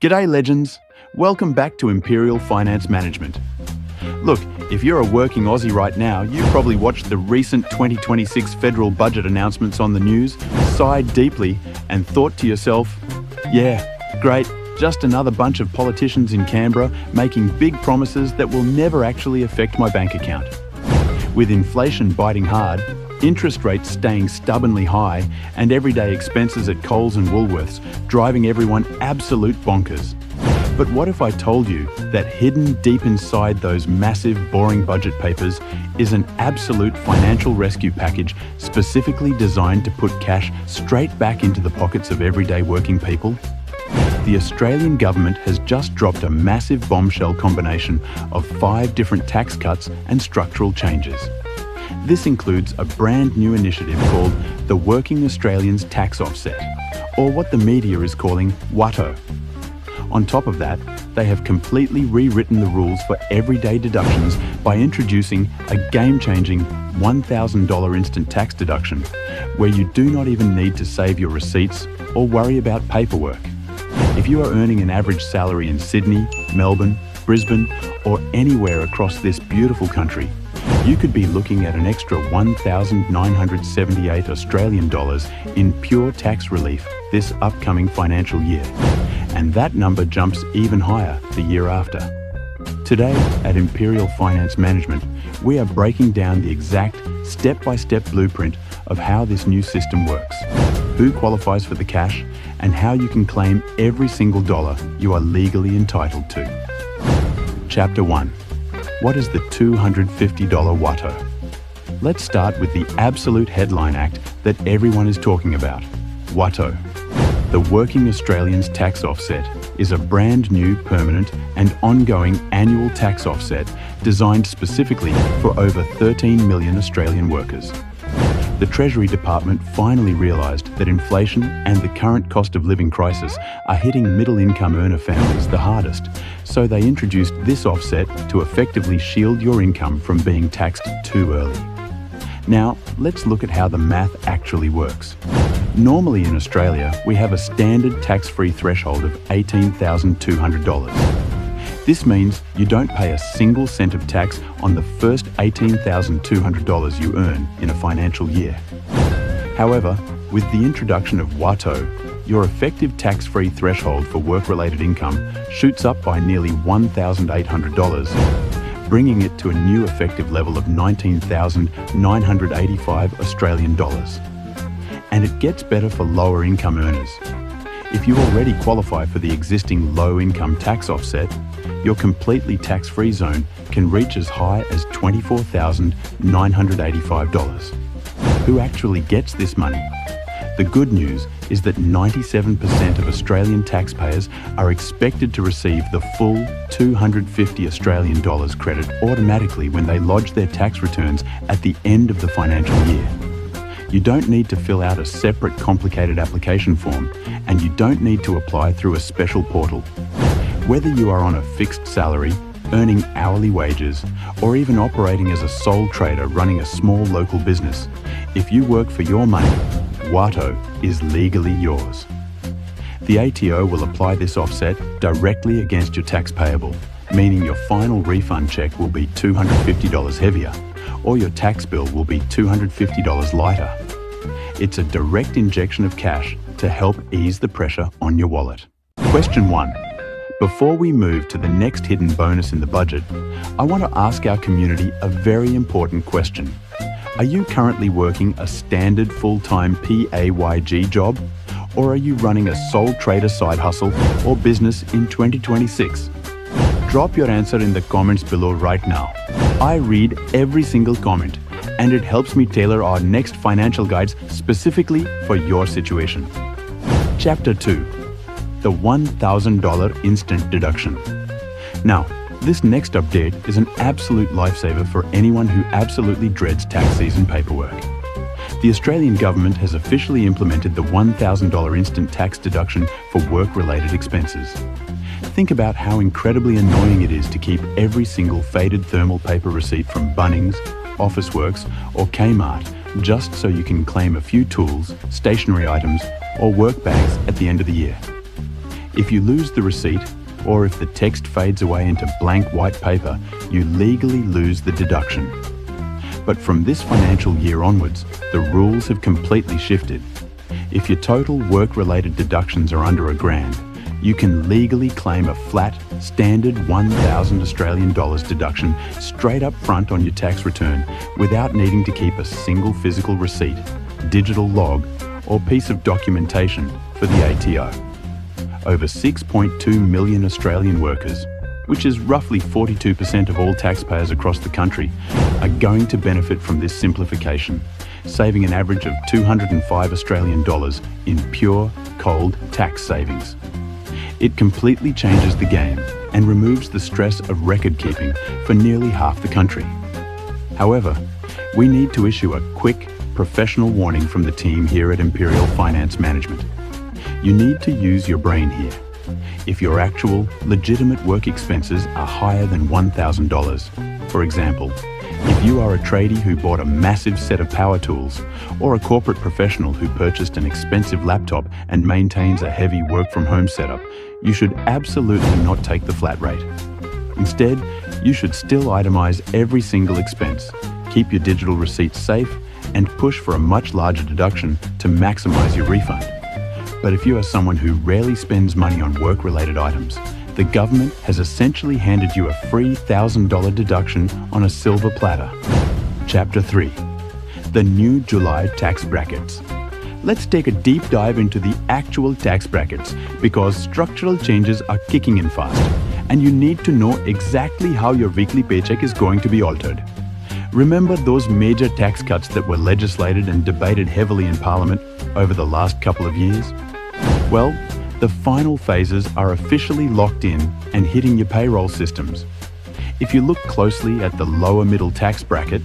G'day legends, welcome back to Imperial Finance Management. Look, if you're a working Aussie right now, you probably watched the recent 2026 federal budget announcements on the news, sighed deeply and thought to yourself, yeah, great, just another bunch of politicians in Canberra making big promises that will never actually affect my bank account. With inflation biting hard, interest rates staying stubbornly high, and everyday expenses at Coles and Woolworths driving everyone absolute bonkers. But what if I told you that hidden deep inside those massive, boring budget papers is an absolute financial rescue package specifically designed to put cash straight back into the pockets of everyday working people? The Australian government has just dropped a massive bombshell combination of 5 different tax cuts and structural changes. This includes a brand new initiative called the Working Australians Tax Offset, or what the media is calling WATO. On top of that, they have completely rewritten the rules for everyday deductions by introducing a game-changing $1,000 instant tax deduction, where you do not even need to save your receipts or worry about paperwork. If you are earning an average salary in Sydney, Melbourne, Brisbane, or anywhere across this beautiful country, you could be looking at an extra 1,978 Australian dollars in pure tax relief this upcoming financial year. And that number jumps even higher the year after. Today at Imperial Finance Management, we are breaking down the exact step-by-step blueprint of how this new system works, who qualifies for the cash, and how you can claim every single dollar you are legally entitled to. Chapter 1. What is the $250 WATO? Let's start with the absolute headline act that everyone is talking about, WATO. The Working Australians Tax Offset is a brand new, permanent and ongoing annual tax offset designed specifically for over 13 million Australian workers. The Treasury Department finally realised that inflation and the current cost of living crisis are hitting middle-income earner families the hardest, so they introduced this offset to effectively shield your income from being taxed too early. Now, let's look at how the math actually works. Normally in Australia, we have a standard tax-free threshold of $18,200. This means you don't pay a single cent of tax on the first $18,200 you earn in a financial year. However, with the introduction of WATO, your effective tax-free threshold for work-related income shoots up by nearly $1,800, bringing it to a new effective level of $19,985 Australian dollars. And it gets better for lower income earners. If you already qualify for the existing low-income tax offset, your completely tax-free zone can reach as high as $24,985. Who actually gets this money? The good news is that 97% of Australian taxpayers are expected to receive the full $250 Australian dollars credit automatically when they lodge their tax returns at the end of the financial year. You don't need to fill out a separate complicated application form, and you don't need to apply through a special portal. Whether you are on a fixed salary, earning hourly wages, or even operating as a sole trader running a small local business, if you work for your money, WATO is legally yours. The ATO will apply this offset directly against your tax payable, meaning your final refund check will be $250 heavier, or your tax bill will be $250 lighter. It's a direct injection of cash to help ease the pressure on your wallet. Question 1. Before we move to the next hidden bonus in the budget, I want to ask our community a very important question. Are you currently working a standard full-time PAYG job? Or are you running a sole trader side hustle or business in 2026? Drop your answer in the comments below right now. I read every single comment, and it helps me tailor our next financial guides specifically for your situation. Chapter 2. The $1,000 instant deduction. Now, this next update is an absolute lifesaver for anyone who absolutely dreads tax season paperwork. The Australian government has officially implemented the $1,000 instant tax deduction for work-related expenses. Think about how incredibly annoying it is to keep every single faded thermal paper receipt from Bunnings, Officeworks, or Kmart just so you can claim a few tools, stationery items, or work bags at the end of the year. If you lose the receipt, or if the text fades away into blank white paper, you legally lose the deduction. But from this financial year onwards, the rules have completely shifted. If your total work-related deductions are under $1,000, you can legally claim a flat, standard 1,000 Australian dollars deduction straight up front on your tax return without needing to keep a single physical receipt, digital log, or piece of documentation for the ATO. Over 6.2 million Australian workers, which is roughly 42% of all taxpayers across the country, are going to benefit from this simplification, saving an average of 205 Australian dollars in pure, cold tax savings. It completely changes the game and removes the stress of record keeping for nearly half the country. However, we need to issue a quick, professional warning from the team here at Imperial Finance Management. You need to use your brain here. If your actual, legitimate work expenses are higher than $1,000, for example, if you are a tradie who bought a massive set of power tools, or a corporate professional who purchased an expensive laptop and maintains a heavy work-from-home setup, you should absolutely not take the flat rate. Instead, you should still itemize every single expense, keep your digital receipts safe, and push for a much larger deduction to maximize your refund. But if you are someone who rarely spends money on work-related items, the government has essentially handed you a free $1,000 deduction on a silver platter. Chapter 3. The new July tax brackets. Let's take a deep dive into the actual tax brackets because structural changes are kicking in fast and you need to know exactly how your weekly paycheck is going to be altered. Remember those major tax cuts that were legislated and debated heavily in Parliament over the last couple of years? Well, the final phases are officially locked in and hitting your payroll systems. If you look closely at the lower middle tax bracket,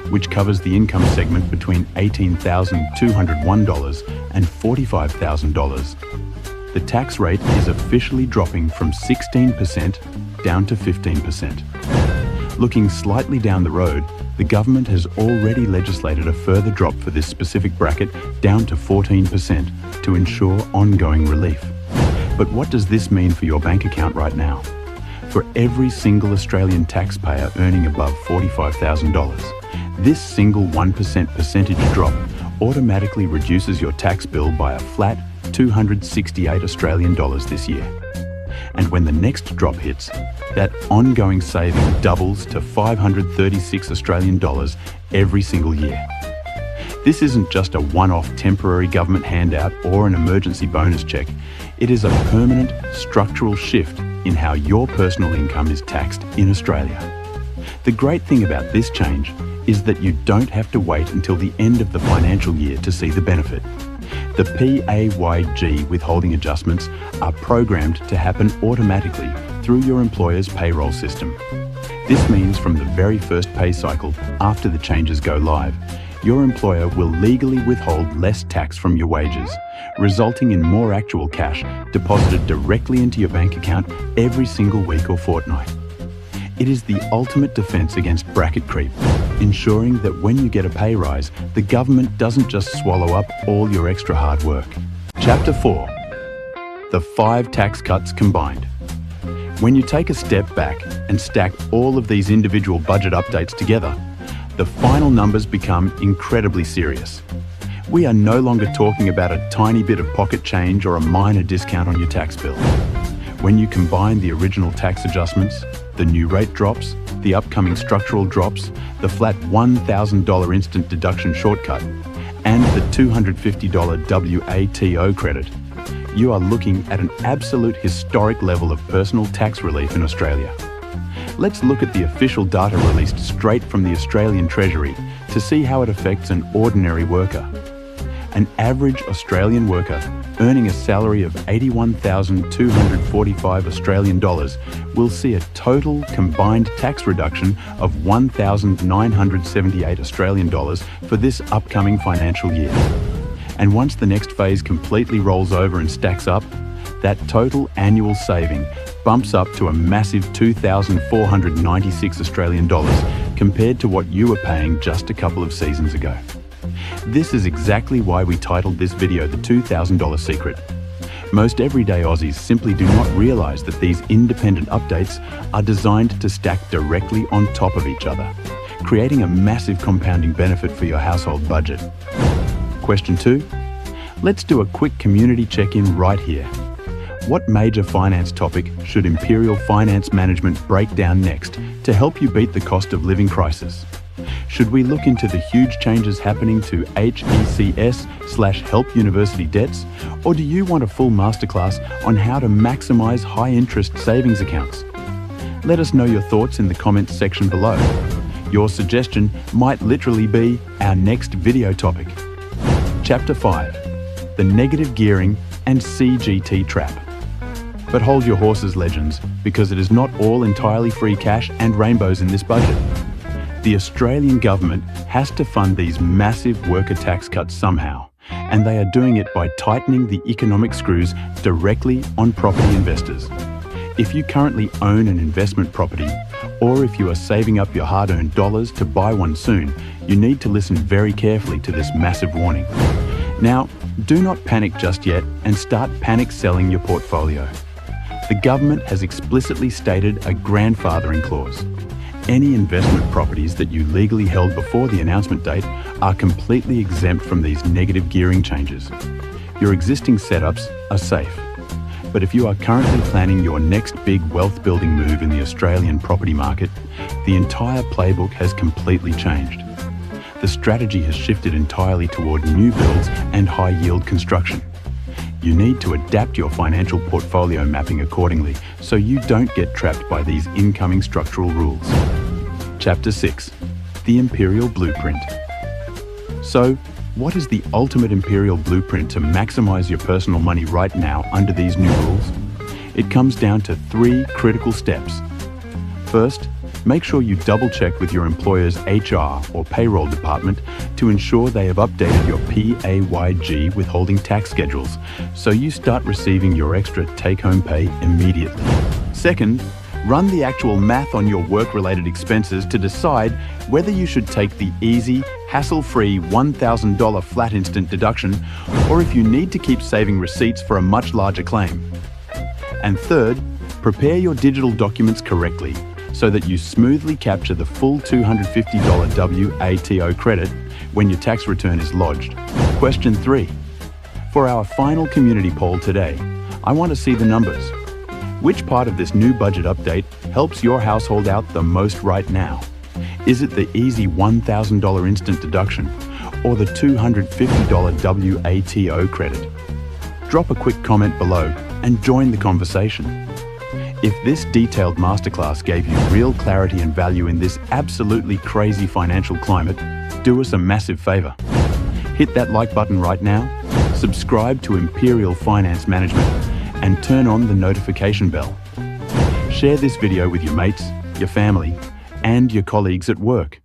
which covers the income segment between $18,201 and $45,000, the tax rate is officially dropping from 16% down to 15%. Looking slightly down the road, the government has already legislated a further drop for this specific bracket down to 14% to ensure ongoing relief. But what does this mean for your bank account right now? For every single Australian taxpayer earning above $45,000, this single 1% percentage drop automatically reduces your tax bill by a flat 268 Australian dollars this year. And when the next drop hits, that ongoing saving doubles to 536 Australian dollars every single year. This isn't just a one-off temporary government handout or an emergency bonus check. It is a permanent structural shift in how your personal income is taxed in Australia. The great thing about this change is that you don't have to wait until the end of the financial year to see the benefit. The PAYG withholding adjustments are programmed to happen automatically through your employer's payroll system. This means from the very first pay cycle after the changes go live, your employer will legally withhold less tax from your wages, resulting in more actual cash deposited directly into your bank account every single week or fortnight. It is the ultimate defense against bracket creep, ensuring that when you get a pay rise, the government doesn't just swallow up all your extra hard work. Chapter 4. The 5 tax cuts combined. When you take a step back and stack all of these individual budget updates together, the final numbers become incredibly serious. We are no longer talking about a tiny bit of pocket change or a minor discount on your tax bill. When you combine the original tax adjustments, the new rate drops, the upcoming structural drops, the flat $1,000 instant deduction shortcut, and the $250 WATO credit, you are looking at an absolute historic level of personal tax relief in Australia. Let's look at the official data released straight from the Australian Treasury to see how it affects an ordinary worker. An average Australian worker earning a salary of 81,245 Australian dollars will see a total combined tax reduction of 1,978 Australian dollars for this upcoming financial year. And once the next phase completely rolls over and stacks up, that total annual saving bumps up to a massive 2,496 Australian dollars compared to what you were paying just a couple of seasons ago. This is exactly why we titled this video The $2,000 Secret. Most everyday Aussies simply do not realise that these independent updates are designed to stack directly on top of each other, creating a massive compounding benefit for your household budget. Question 2. Let's do a quick community check-in right here. What major finance topic should Imperial Finance Management break down next to help you beat the cost of living crisis? Should we look into the huge changes happening to HECS/Help University debts, or do you want a full masterclass on how to maximize high-interest savings accounts? Let us know your thoughts in the comments section below. Your suggestion might literally be our next video topic. Chapter 5. The Negative Gearing and CGT Trap. But hold your horses, legends, because it is not all entirely free cash and rainbows in this budget. The Australian government has to fund these massive worker tax cuts somehow, and they are doing it by tightening the economic screws directly on property investors. If you currently own an investment property, or if you are saving up your hard-earned dollars to buy one soon, you need to listen very carefully to this massive warning. Now, do not panic just yet and start panic selling your portfolio. The government has explicitly stated a grandfathering clause. Any investment properties that you legally held before the announcement date are completely exempt from these negative gearing changes. Your existing setups are safe. But if you are currently planning your next big wealth-building move in the Australian property market, the entire playbook has completely changed. The strategy has shifted entirely toward new builds and high-yield construction. You need to adapt your financial portfolio mapping accordingly so you don't get trapped by these incoming structural rules. Chapter 6. The Imperial Blueprint. So, what is the ultimate Imperial Blueprint to maximize your personal money right now under these new rules? It comes down to 3 critical steps. First, make sure you double-check with your employer's HR or payroll department to ensure they have updated your PAYG withholding tax schedules, so you start receiving your extra take-home pay immediately. Second, run the actual math on your work-related expenses to decide whether you should take the easy, hassle-free $1,000 flat instant deduction, or if you need to keep saving receipts for a much larger claim. And third, prepare your digital documents correctly, so that you smoothly capture the full $250 WATO credit when your tax return is lodged. Question 3. For our final community poll today, I want to see the numbers. Which part of this new budget update helps your household out the most right now? Is it the easy $1,000 instant deduction or the $250 WATO credit? Drop a quick comment below and join the conversation. If this detailed masterclass gave you real clarity and value in this absolutely crazy financial climate, do us a massive favor. Hit that like button right now, subscribe to Imperial Finance Management, and turn on the notification bell. Share this video with your mates, your family, and your colleagues at work.